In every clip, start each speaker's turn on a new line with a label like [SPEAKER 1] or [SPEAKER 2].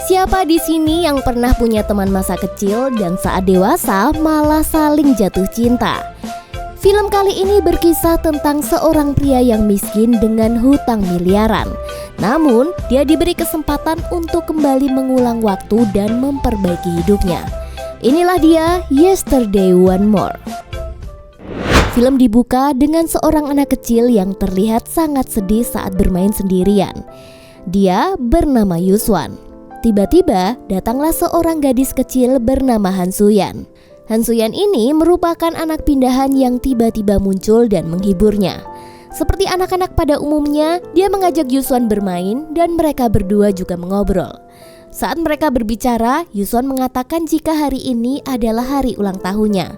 [SPEAKER 1] Siapa di sini yang pernah punya teman masa kecil dan saat dewasa malah saling jatuh cinta? Film kali ini berkisah tentang seorang pria yang miskin dengan hutang miliaran. Namun, dia diberi kesempatan untuk kembali mengulang waktu dan memperbaiki hidupnya. Inilah dia, Yesterday One More. Film dibuka dengan seorang anak kecil yang terlihat sangat sedih saat bermain sendirian. Dia bernama Yuswan. Tiba-tiba datanglah seorang gadis kecil bernama Han Suyan. Han Suyan ini merupakan anak pindahan yang tiba-tiba muncul dan menghiburnya. Seperti anak-anak pada umumnya, dia mengajak Yuswan bermain dan mereka berdua juga mengobrol. Saat mereka berbicara, Yuswan mengatakan jika hari ini adalah hari ulang tahunnya.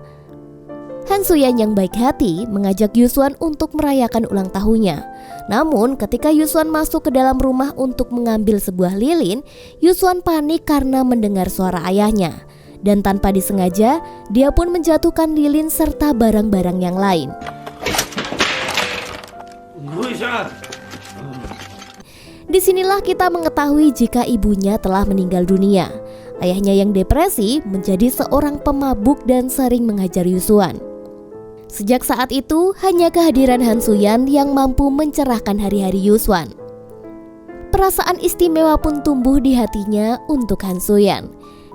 [SPEAKER 1] Han Suyan yang baik hati mengajak Yuswan untuk merayakan ulang tahunnya. Namun ketika Yuswan masuk ke dalam rumah untuk mengambil sebuah lilin, Yuswan panik karena mendengar suara ayahnya. Dan tanpa disengaja, dia pun menjatuhkan lilin serta barang-barang yang lain. Disinilah kita mengetahui jika ibunya telah meninggal dunia. Ayahnya yang depresi menjadi seorang pemabuk dan sering menghajar Yuswan. Sejak saat itu, hanya kehadiran Han Suyan yang mampu mencerahkan hari-hari Yuswan. Perasaan istimewa pun tumbuh di hatinya untuk Han Suyan.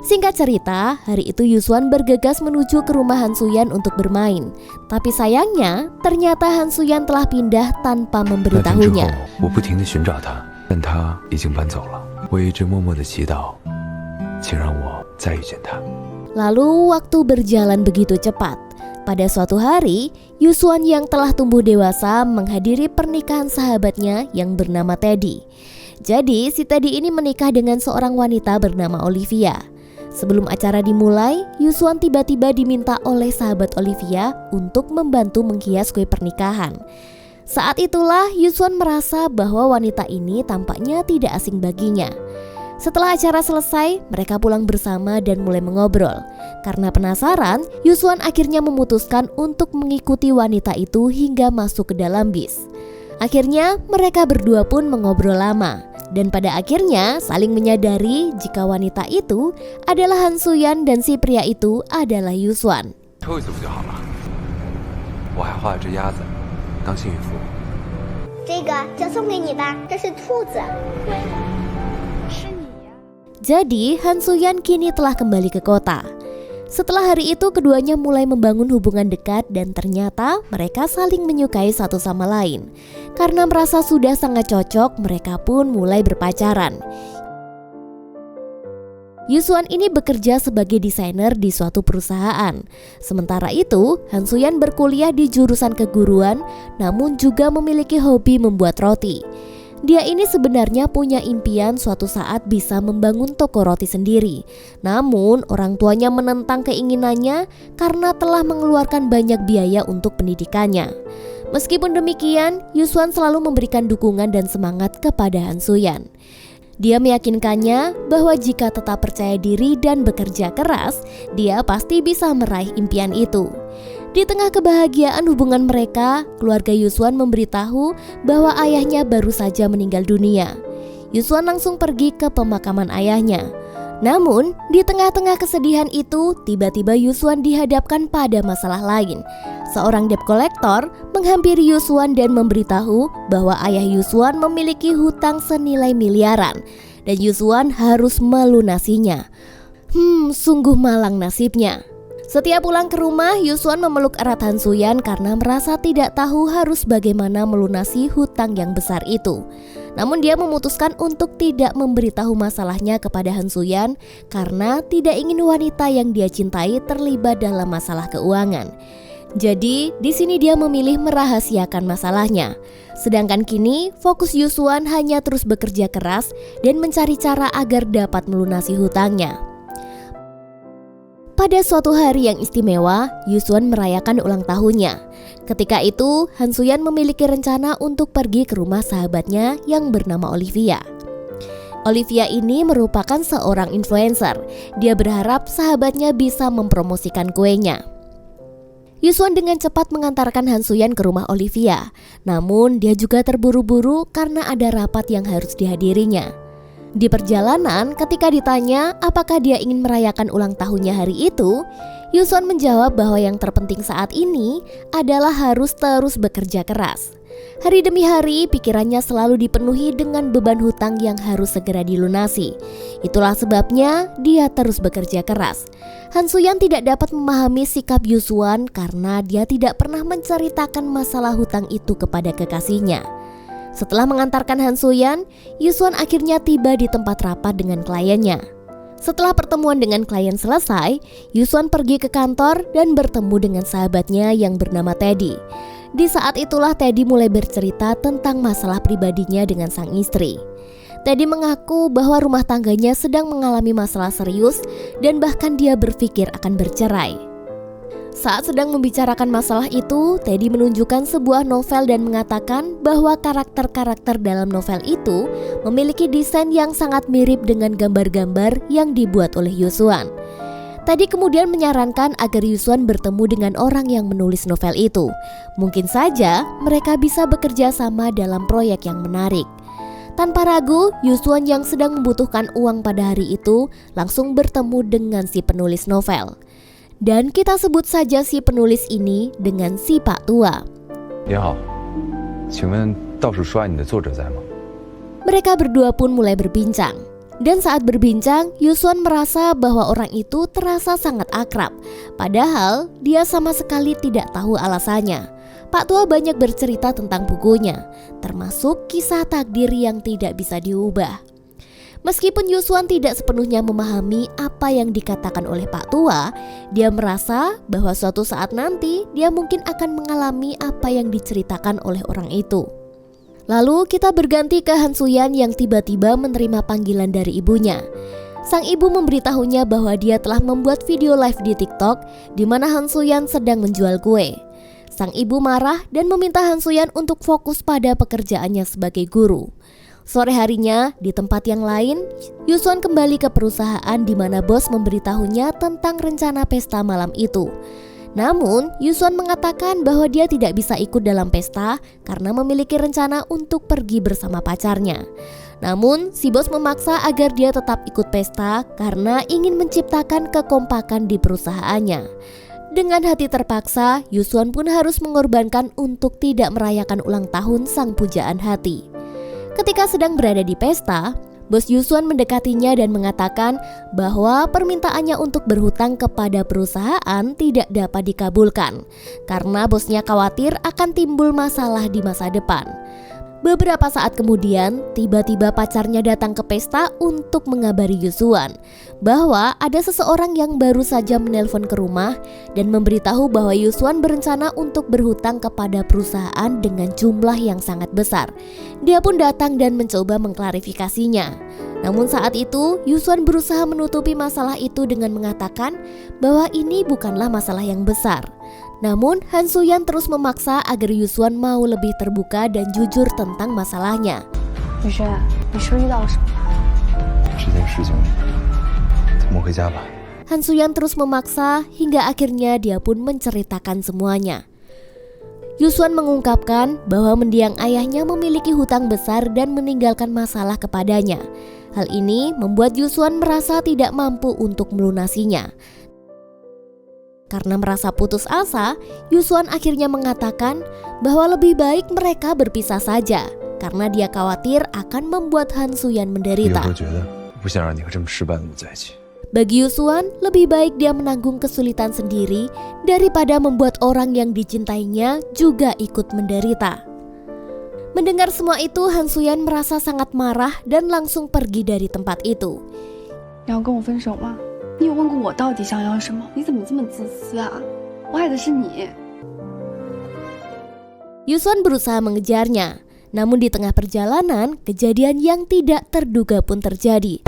[SPEAKER 1] Singkat cerita, hari itu Yuswan bergegas menuju ke rumah Han Suyan untuk bermain. Tapi sayangnya, ternyata Han Suyan telah pindah tanpa memberitahunya. Lalu waktu berjalan begitu cepat. Pada suatu hari, Yuswan yang telah tumbuh dewasa menghadiri pernikahan sahabatnya yang bernama Teddy. Jadi si Teddy ini menikah dengan seorang wanita bernama Olivia. Sebelum acara dimulai, Yuswan tiba-tiba diminta oleh sahabat Olivia untuk membantu menghias kue pernikahan. Saat itulah Yuswan merasa bahwa wanita ini tampaknya tidak asing baginya. Setelah acara selesai, mereka pulang bersama dan mulai mengobrol. Karena penasaran, Yuswan akhirnya memutuskan untuk mengikuti wanita itu hingga masuk ke dalam bis. Akhirnya, mereka berdua pun mengobrol lama. Dan pada akhirnya saling menyadari jika wanita itu adalah Han Suyan dan si pria itu adalah Yuswan. Jadi Han Suyan kini telah kembali ke kota. Setelah hari itu keduanya mulai membangun hubungan dekat dan ternyata mereka saling menyukai satu sama lain. Karena merasa sudah sangat cocok, mereka pun mulai berpacaran. Yuswan ini bekerja sebagai desainer di suatu perusahaan. Sementara itu, Han Suyan berkuliah di jurusan keguruan, namun juga memiliki hobi membuat roti. Dia ini sebenarnya punya impian suatu saat bisa membangun toko roti sendiri. Namun orang tuanya menentang keinginannya karena telah mengeluarkan banyak biaya untuk pendidikannya. Meskipun demikian, Yuswan selalu memberikan dukungan dan semangat kepada Han Suyan. Dia meyakinkannya bahwa jika tetap percaya diri dan bekerja keras, dia pasti bisa meraih impian itu. Di tengah kebahagiaan hubungan mereka, keluarga Yuswan memberitahu bahwa ayahnya baru saja meninggal dunia. Yuswan langsung pergi ke pemakaman ayahnya. Namun, di tengah-tengah kesedihan itu, tiba-tiba Yuswan dihadapkan pada masalah lain. Seorang debt collector menghampiri Yuswan dan memberitahu bahwa ayah Yuswan memiliki hutang senilai miliaran dan Yuswan harus melunasinya. Sungguh malang nasibnya. Setiap pulang ke rumah, Yuswan memeluk erat Han Suyan karena merasa tidak tahu harus bagaimana melunasi hutang yang besar itu. Namun dia memutuskan untuk tidak memberitahu masalahnya kepada Han Suyan karena tidak ingin wanita yang dia cintai terlibat dalam masalah keuangan. Jadi, di sini dia memilih merahasiakan masalahnya. Sedangkan kini, fokus Yuswan hanya terus bekerja keras dan mencari cara agar dapat melunasi hutangnya. Pada suatu hari yang istimewa, Yuswan merayakan ulang tahunnya. Ketika itu, Han Suyan memiliki rencana untuk pergi ke rumah sahabatnya yang bernama Olivia. Olivia ini merupakan seorang influencer. Dia berharap sahabatnya bisa mempromosikan kuenya. Yuswan dengan cepat mengantarkan Han Suyan ke rumah Olivia. Namun dia juga terburu-buru karena ada rapat yang harus dihadirinya. Di perjalanan, ketika ditanya apakah dia ingin merayakan ulang tahunnya hari itu, Yusuan menjawab bahwa yang terpenting saat ini adalah harus terus bekerja keras. Hari demi hari, pikirannya selalu dipenuhi dengan beban hutang yang harus segera dilunasi. Itulah sebabnya dia terus bekerja keras. Han So-yeon tidak dapat memahami sikap Yusuan karena dia tidak pernah menceritakan masalah hutang itu kepada kekasihnya. Setelah mengantarkan Han So-yeon, Yusuan akhirnya tiba di tempat rapat dengan kliennya. Setelah pertemuan dengan klien selesai, Yusuan pergi ke kantor dan bertemu dengan sahabatnya yang bernama Teddy. Di saat itulah Teddy mulai bercerita tentang masalah pribadinya dengan sang istri. Teddy mengaku bahwa rumah tangganya sedang mengalami masalah serius dan bahkan dia berpikir akan bercerai. Saat sedang membicarakan masalah itu, Teddy menunjukkan sebuah novel dan mengatakan bahwa karakter-karakter dalam novel itu memiliki desain yang sangat mirip dengan gambar-gambar yang dibuat oleh Yusuan. Teddy kemudian menyarankan agar Yusuan bertemu dengan orang yang menulis novel itu. Mungkin saja mereka bisa bekerja sama dalam proyek yang menarik. Tanpa ragu, Yusuan yang sedang membutuhkan uang pada hari itu langsung bertemu dengan si penulis novel. Dan kita sebut saja si penulis ini dengan si Pak Tua.
[SPEAKER 2] 您好，请问倒数说爱你的作者在吗？
[SPEAKER 1] Mereka berdua pun mulai berbincang. Dan saat berbincang, Yusuan merasa bahwa orang itu terasa sangat akrab. Padahal dia sama sekali tidak tahu alasannya. Pak Tua banyak bercerita tentang bukunya, termasuk kisah takdir yang tidak bisa diubah. Meskipun Yusuan tidak sepenuhnya memahami apa yang dikatakan oleh Pak Tua, dia merasa bahwa suatu saat nanti dia mungkin akan mengalami apa yang diceritakan oleh orang itu. Lalu kita berganti ke Han So-yeon yang tiba-tiba menerima panggilan dari ibunya. Sang ibu memberitahunya bahwa dia telah membuat video live di TikTok di mana Han So-yeon sedang menjual kue. Sang ibu marah dan meminta Han So-yeon untuk fokus pada pekerjaannya sebagai guru. Sore harinya, di tempat yang lain, Yusuan kembali ke perusahaan di mana bos memberitahunya tentang rencana pesta malam itu. Namun, Yusuan mengatakan bahwa dia tidak bisa ikut dalam pesta karena memiliki rencana untuk pergi bersama pacarnya. Namun, si bos memaksa agar dia tetap ikut pesta karena ingin menciptakan kekompakan di perusahaannya. Dengan hati terpaksa, Yusuan pun harus mengorbankan untuk tidak merayakan ulang tahun sang pujaan hati. Ketika sedang berada di pesta, bos Yusuan mendekatinya dan mengatakan bahwa permintaannya untuk berhutang kepada perusahaan tidak dapat dikabulkan karena bosnya khawatir akan timbul masalah di masa depan. Beberapa saat kemudian, tiba-tiba pacarnya datang ke pesta untuk mengabari Yusuan bahwa ada seseorang yang baru saja menelpon ke rumah dan memberitahu bahwa Yusuan berencana untuk berhutang kepada perusahaan dengan jumlah yang sangat besar. Dia pun datang dan mencoba mengklarifikasinya. Namun saat itu, Yusuan berusaha menutupi masalah itu dengan mengatakan bahwa ini bukanlah masalah yang besar. Namun, Han So-yeon terus memaksa agar Yusuan mau lebih terbuka dan jujur tentang masalahnya.
[SPEAKER 3] Yusuan, 你是不是遇到了什么？
[SPEAKER 2] 这件事情，咱们回家吧。
[SPEAKER 1] Han So-yeon terus memaksa hingga akhirnya dia pun menceritakan semuanya. Yusuan mengungkapkan bahwa mendiang ayahnya memiliki hutang besar dan meninggalkan masalah kepadanya. Hal ini membuat Yusuan merasa tidak mampu untuk melunasinya. Karena merasa putus asa, Yusuan akhirnya mengatakan bahwa lebih baik mereka berpisah saja karena dia khawatir akan membuat Han So-yeon menderita. Bagi Yusuan, lebih baik dia menanggung kesulitan sendiri daripada membuat orang yang dicintainya juga ikut menderita. Mendengar semua itu, Han So-yeon merasa sangat marah dan langsung pergi dari tempat itu.
[SPEAKER 3] 你要跟我分手吗？ 你有问过我到底想要什么？你怎么这么自私啊？我爱的是你。
[SPEAKER 1] Yusuan berusaha mengejarnya, namun di tengah perjalanan, kejadian yang tidak terduga pun terjadi.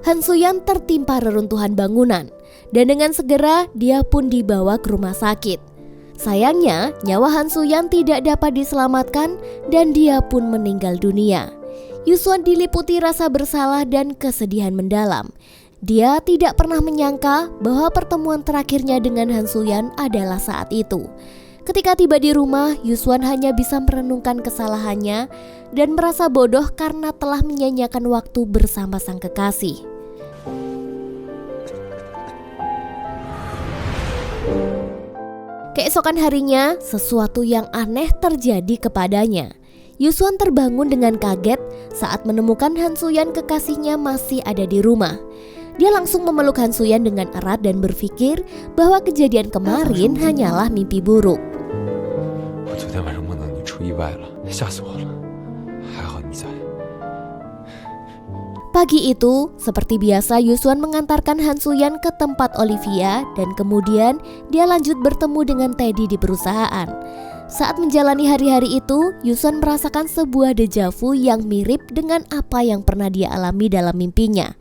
[SPEAKER 1] Han So-yeon tertimpa reruntuhan bangunan, dan dengan segera dia pun dibawa ke rumah sakit. Sayangnya, nyawa Han So-yeon tidak dapat diselamatkan dan dia pun meninggal dunia. Yusuan diliputi rasa bersalah dan kesedihan mendalam. Dia tidak pernah menyangka bahwa pertemuan terakhirnya dengan Han Suyan adalah saat itu. Ketika tiba di rumah, Yuswan hanya bisa merenungkan kesalahannya dan merasa bodoh karena telah menyanyiakan waktu bersama sang kekasih. Keesokan harinya, sesuatu yang aneh terjadi kepadanya. Yuswan terbangun dengan kaget saat menemukan Han Suyan kekasihnya masih ada di rumah. Dia langsung memeluk Han Suyan dengan erat dan berpikir bahwa kejadian kemarin hanyalah mimpi buruk. Pagi itu, seperti biasa Yuswan mengantarkan Han Suyan ke tempat Olivia dan kemudian dia lanjut bertemu dengan Teddy di perusahaan. Saat menjalani hari-hari itu, Yuswan merasakan sebuah deja vu yang mirip dengan apa yang pernah dia alami dalam mimpinya.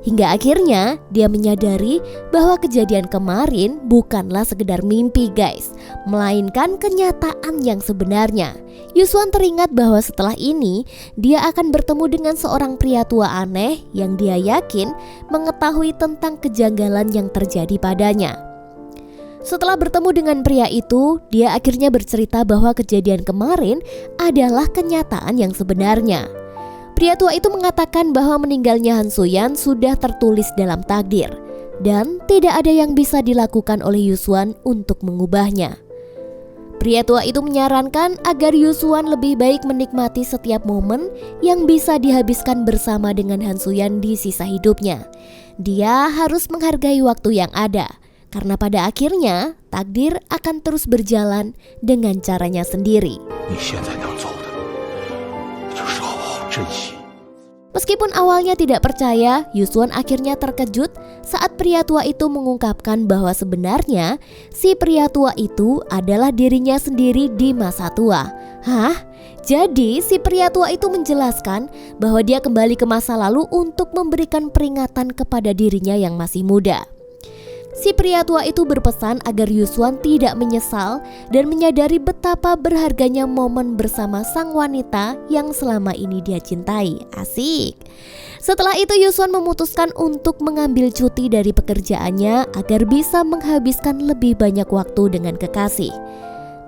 [SPEAKER 1] Hingga akhirnya dia menyadari bahwa kejadian kemarin bukanlah sekedar mimpi guys, melainkan kenyataan yang sebenarnya. Yuswan teringat bahwa setelah ini dia akan bertemu dengan seorang pria tua aneh yang dia yakin mengetahui tentang kejanggalan yang terjadi padanya. Setelah bertemu dengan pria itu, dia akhirnya bercerita bahwa kejadian kemarin adalah kenyataan yang sebenarnya. Pria tua itu mengatakan bahwa meninggalnya Han Suyan sudah tertulis dalam takdir dan tidak ada yang bisa dilakukan oleh Yuswan untuk mengubahnya. Pria tua itu menyarankan agar Yuswan lebih baik menikmati setiap momen yang bisa dihabiskan bersama dengan Han Suyan di sisa hidupnya. Dia harus menghargai waktu yang ada, karena pada akhirnya takdir akan terus berjalan dengan caranya sendiri. Meskipun awalnya tidak percaya, Yuswan akhirnya terkejut saat pria tua itu mengungkapkan bahwa sebenarnya si pria tua itu adalah dirinya sendiri di masa tua. Hah? Jadi si pria tua itu menjelaskan bahwa dia kembali ke masa lalu untuk memberikan peringatan kepada dirinya yang masih muda. Si pria tua itu berpesan agar Yuswan tidak menyesal dan menyadari betapa berharganya momen bersama sang wanita yang selama ini dia cintai. Asik. Setelah itu Yuswan memutuskan untuk mengambil cuti dari pekerjaannya agar bisa menghabiskan lebih banyak waktu dengan kekasih.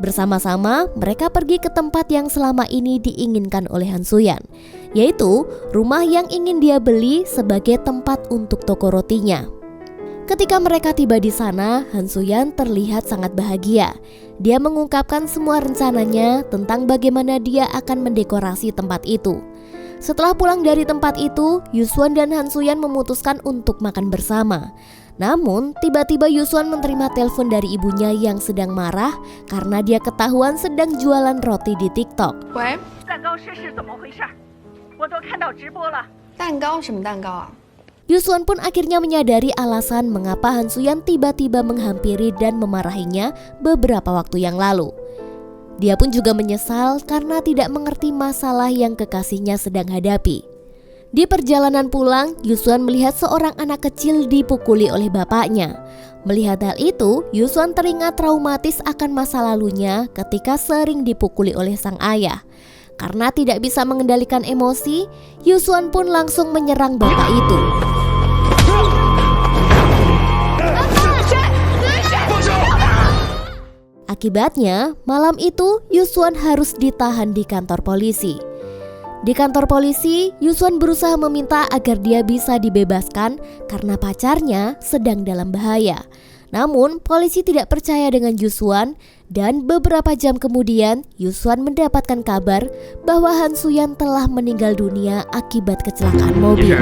[SPEAKER 1] Bersama-sama mereka pergi ke tempat yang selama ini diinginkan oleh Han Suyan, yaitu rumah yang ingin dia beli sebagai tempat untuk toko rotinya. Ketika mereka tiba di sana, Han Suyan terlihat sangat bahagia. Dia mengungkapkan semua rencananya tentang bagaimana dia akan mendekorasi tempat itu. Setelah pulang dari tempat itu, Yuswan dan Han Suyan memutuskan untuk makan bersama. Namun, tiba-tiba Yuswan menerima telepon dari ibunya yang sedang marah karena dia ketahuan sedang jualan roti di TikTok.
[SPEAKER 3] Wei, 蛋糕什么蛋糕啊？
[SPEAKER 1] Yuswan pun akhirnya menyadari alasan mengapa Han Suyan tiba-tiba menghampiri dan memarahinya beberapa waktu yang lalu. Dia pun juga menyesal karena tidak mengerti masalah yang kekasihnya sedang hadapi. Di perjalanan pulang, Yuswan melihat seorang anak kecil dipukuli oleh bapaknya. Melihat hal itu, Yuswan teringat traumatis akan masa lalunya ketika sering dipukuli oleh sang ayah. Karena tidak bisa mengendalikan emosi, Yuswan pun langsung menyerang bapak itu. Akibatnya, malam itu Yuswan harus ditahan di kantor polisi. Di kantor polisi, Yuswan berusaha meminta agar dia bisa dibebaskan karena pacarnya sedang dalam bahaya. Namun, polisi tidak percaya dengan Yuswan dan beberapa jam kemudian Yuswan mendapatkan kabar bahwa Han Suyan telah meninggal dunia akibat kecelakaan mobil.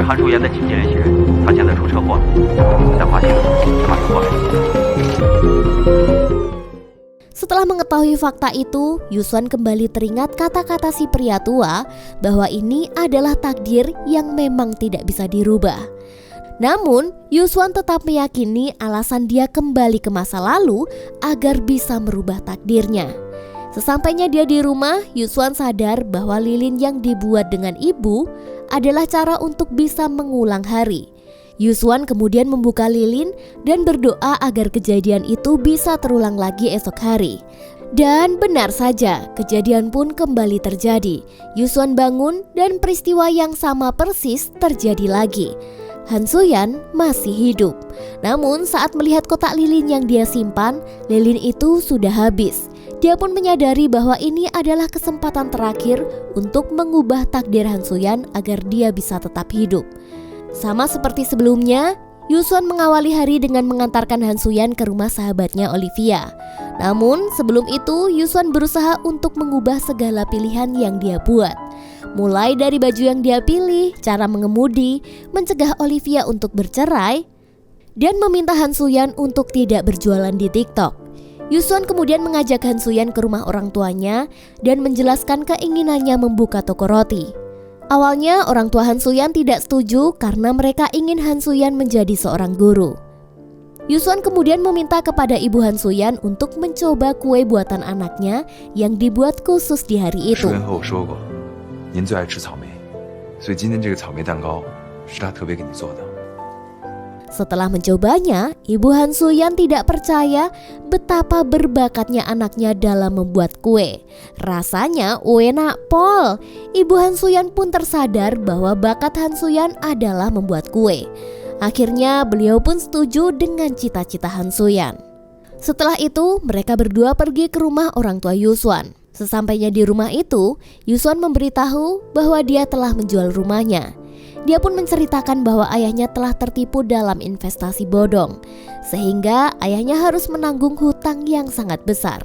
[SPEAKER 1] Setelah mengetahui fakta itu, Yuswan kembali teringat kata-kata si pria tua bahwa ini adalah takdir yang memang tidak bisa dirubah. Namun, Yuswan tetap meyakini alasan dia kembali ke masa lalu agar bisa merubah takdirnya. Sesampainya dia di rumah, Yuswan sadar bahwa lilin yang dibuat dengan ibu adalah cara untuk bisa mengulang hari. Yuswan kemudian membuka lilin dan berdoa agar kejadian itu bisa terulang lagi esok hari. Dan benar saja, kejadian pun kembali terjadi. Yuswan bangun dan peristiwa yang sama persis terjadi lagi. Han Suyan masih hidup. Namun saat melihat kotak lilin yang dia simpan, lilin itu sudah habis. Dia pun menyadari bahwa ini adalah kesempatan terakhir untuk mengubah takdir Han Suyan agar dia bisa tetap hidup. Sama seperti sebelumnya, Yusuan mengawali hari dengan mengantarkan Han Suyan ke rumah sahabatnya Olivia. Namun sebelum itu Yusuan berusaha untuk mengubah segala pilihan yang dia buat. Mulai dari baju yang dia pilih, cara mengemudi, mencegah Olivia untuk bercerai, dan meminta Han Suyan untuk tidak berjualan di TikTok. Yusuan kemudian mengajak Han Suyan ke rumah orang tuanya dan menjelaskan keinginannya membuka toko roti. Awalnya orang tua Han Suyan tidak setuju karena mereka ingin Han Suyan menjadi seorang guru. Yusuan kemudian meminta kepada ibu Han Suyan untuk mencoba kue buatan anaknya yang dibuat khusus di hari itu. Setelah mencobanya, ibu Han Suyan tidak percaya betapa berbakatnya anaknya dalam membuat kue. Rasanya enak pol. Ibu Han Suyan pun tersadar bahwa bakat Han Suyan adalah membuat kue. Akhirnya beliau pun setuju dengan cita-cita Han Suyan. Setelah itu, mereka berdua pergi ke rumah orang tua Yusuan. Sesampainya di rumah itu, Yusuan memberitahu bahwa dia telah menjual rumahnya. Dia pun menceritakan bahwa ayahnya telah tertipu dalam investasi bodong, sehingga ayahnya harus menanggung hutang yang sangat besar.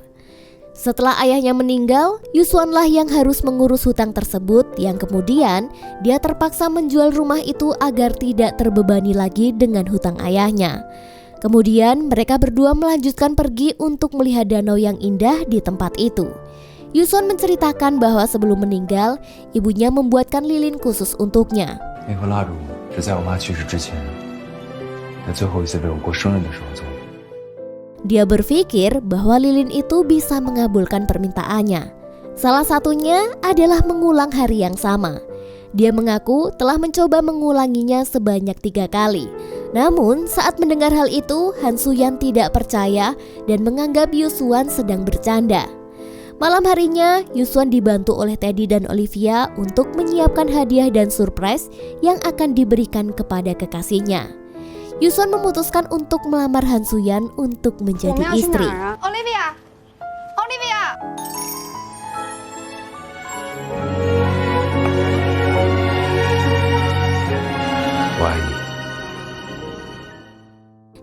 [SPEAKER 1] Setelah ayahnya meninggal, Yusuanlah yang harus mengurus hutang tersebut, yang kemudian dia terpaksa menjual rumah itu agar tidak terbebani lagi dengan hutang ayahnya. Kemudian mereka berdua melanjutkan pergi untuk melihat danau yang indah di tempat itu. Yusuan menceritakan bahwa sebelum meninggal, ibunya membuatkan lilin khusus untuknya. Dia berpikir bahwa lilin itu bisa mengabulkan permintaannya. Salah satunya adalah mengulang hari yang sama. Dia mengaku telah mencoba mengulanginya sebanyak 3 kali. Namun saat mendengar hal itu, Han Suyan tidak percaya dan menganggap Yusuan sedang bercanda. Malam harinya, Yusuan dibantu oleh Teddy dan Olivia untuk menyiapkan hadiah dan surprise yang akan diberikan kepada kekasihnya. Yusuan memutuskan untuk melamar Han Suyan untuk menjadi istri.
[SPEAKER 3] Olivia.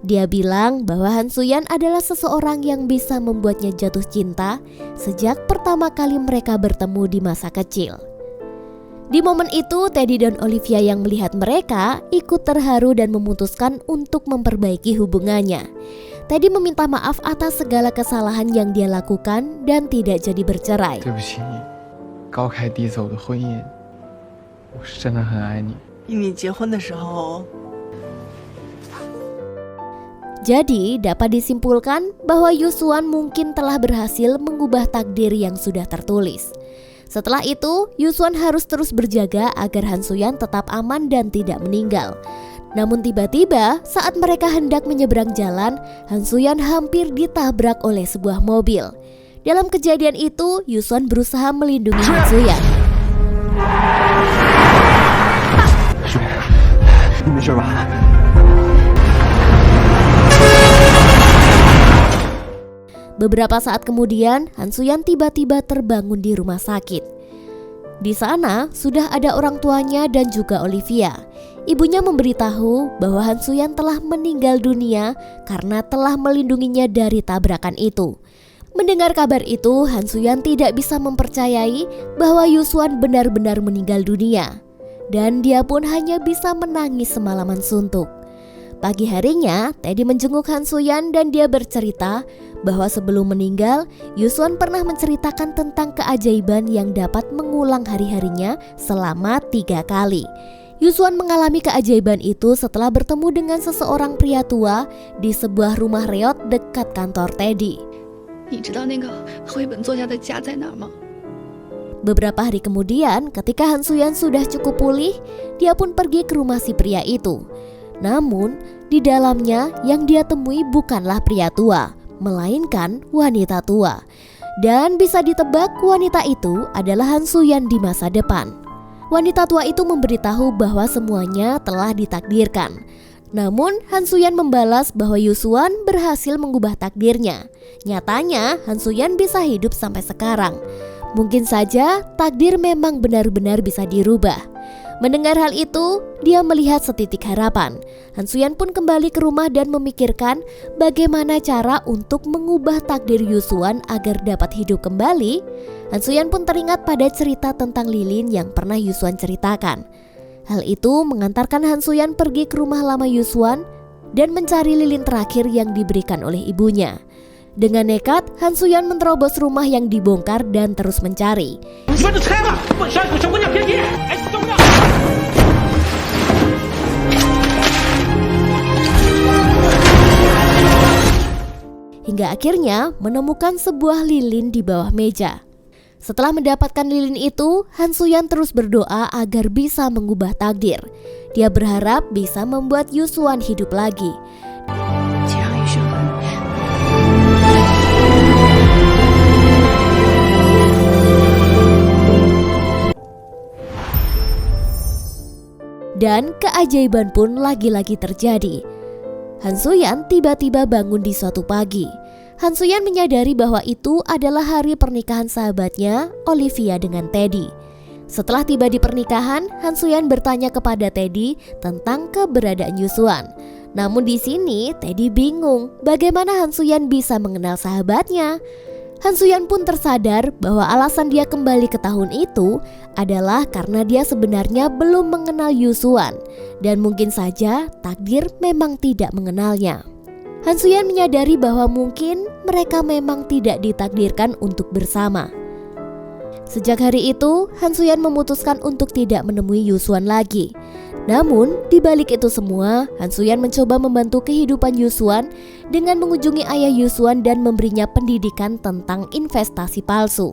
[SPEAKER 1] Dia bilang bahwa Han Suyan adalah seseorang yang bisa membuatnya jatuh cinta sejak pertama kali mereka bertemu di masa kecil. Di momen itu, Teddy dan Olivia yang melihat mereka ikut terharu dan memutuskan untuk memperbaiki hubungannya. Teddy meminta maaf atas segala kesalahan yang dia lakukan dan tidak jadi bercerai. Jadi dapat disimpulkan bahwa Yusuan mungkin telah berhasil mengubah takdir yang sudah tertulis. Setelah itu, Yusuan harus terus berjaga agar Han Suyan tetap aman dan tidak meninggal. Namun tiba-tiba saat mereka hendak menyeberang jalan, Han Suyan hampir ditabrak oleh sebuah mobil. Dalam kejadian itu, Yusuan berusaha melindungi Han Suyan. Beberapa saat kemudian, Han Suyan tiba-tiba terbangun di rumah sakit. Di sana sudah ada orang tuanya dan juga Olivia. Ibunya memberitahu bahwa Han Suyan telah meninggal dunia karena telah melindunginya dari tabrakan itu. Mendengar kabar itu, Han Suyan tidak bisa mempercayai bahwa Yusuan benar-benar meninggal dunia. Dan dia pun hanya bisa menangis semalaman suntuk. Pagi harinya, Teddy menjenguk Han Suyan dan dia bercerita bahwa sebelum meninggal, Yusuan pernah menceritakan tentang keajaiban yang dapat mengulang hari-harinya selama 3 kali. Yusuan mengalami keajaiban itu setelah bertemu dengan seseorang pria tua di sebuah rumah reot dekat kantor Teddy. Beberapa hari kemudian, ketika Han Suyan sudah cukup pulih, dia pun pergi ke rumah si pria itu. Namun, di dalamnya yang dia temui bukanlah pria tua, melainkan wanita tua. Dan bisa ditebak wanita itu adalah Han Suyan di masa depan. Wanita tua itu memberitahu bahwa semuanya telah ditakdirkan. Namun Han Suyan membalas bahwa Yusuan berhasil mengubah takdirnya. Nyatanya Han Suyan bisa hidup sampai sekarang. Mungkin saja takdir memang benar-benar bisa dirubah. Mendengar hal itu, dia melihat setitik harapan. Han Suyan pun kembali ke rumah dan memikirkan bagaimana cara untuk mengubah takdir Yusuan agar dapat hidup kembali. Han Suyan pun teringat pada cerita tentang lilin yang pernah Yusuan ceritakan. Hal itu mengantarkan Han Suyan pergi ke rumah lama Yusuan dan mencari lilin terakhir yang diberikan oleh ibunya. Dengan nekat, Han Suyan menerobos rumah yang dibongkar dan terus mencari. Hingga akhirnya menemukan sebuah lilin di bawah meja. Setelah mendapatkan lilin itu, Han Suyan terus berdoa agar bisa mengubah takdir. Dia berharap bisa membuat Yusuan hidup lagi. Dan keajaiban pun lagi-lagi terjadi. Han Suyan tiba-tiba bangun di suatu pagi. Han Suyan menyadari bahwa itu adalah hari pernikahan sahabatnya, Olivia dengan Teddy. Setelah tiba di pernikahan, Han Suyan bertanya kepada Teddy tentang keberadaan Yusuan. Namun di sini Teddy bingung bagaimana Han Suyan bisa mengenal sahabatnya. Han Suyan pun tersadar bahwa alasan dia kembali ke tahun itu adalah karena dia sebenarnya belum mengenal Yusuan dan mungkin saja takdir memang tidak mengenalnya. Han Suyan menyadari bahwa mungkin mereka memang tidak ditakdirkan untuk bersama. Sejak hari itu, Han Suyan memutuskan untuk tidak menemui Yusuan lagi. Namun, di balik itu semua, Han Suyan mencoba membantu kehidupan Yusuan dengan mengunjungi ayah Yusuan dan memberinya pendidikan tentang investasi palsu.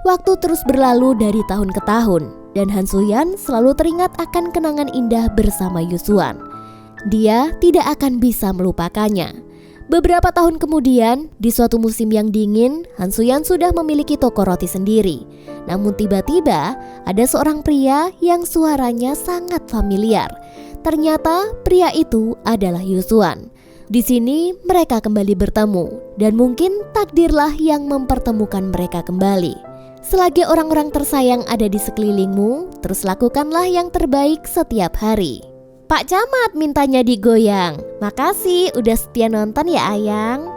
[SPEAKER 1] Waktu terus berlalu dari tahun ke tahun, dan Han Suyan selalu teringat akan kenangan indah bersama Yusuan. Dia tidak akan bisa melupakannya. Beberapa tahun kemudian, di suatu musim yang dingin, Han Suyan sudah memiliki toko roti sendiri. Namun tiba-tiba, ada seorang pria yang suaranya sangat familiar. Ternyata pria itu adalah Yusuan. Di sini mereka kembali bertemu, dan mungkin takdirlah yang mempertemukan mereka kembali. Selagi orang-orang tersayang ada di sekelilingmu, terus lakukanlah yang terbaik setiap hari. Pak Camat mintanya digoyang. Makasih udah setia nonton ya Ayang.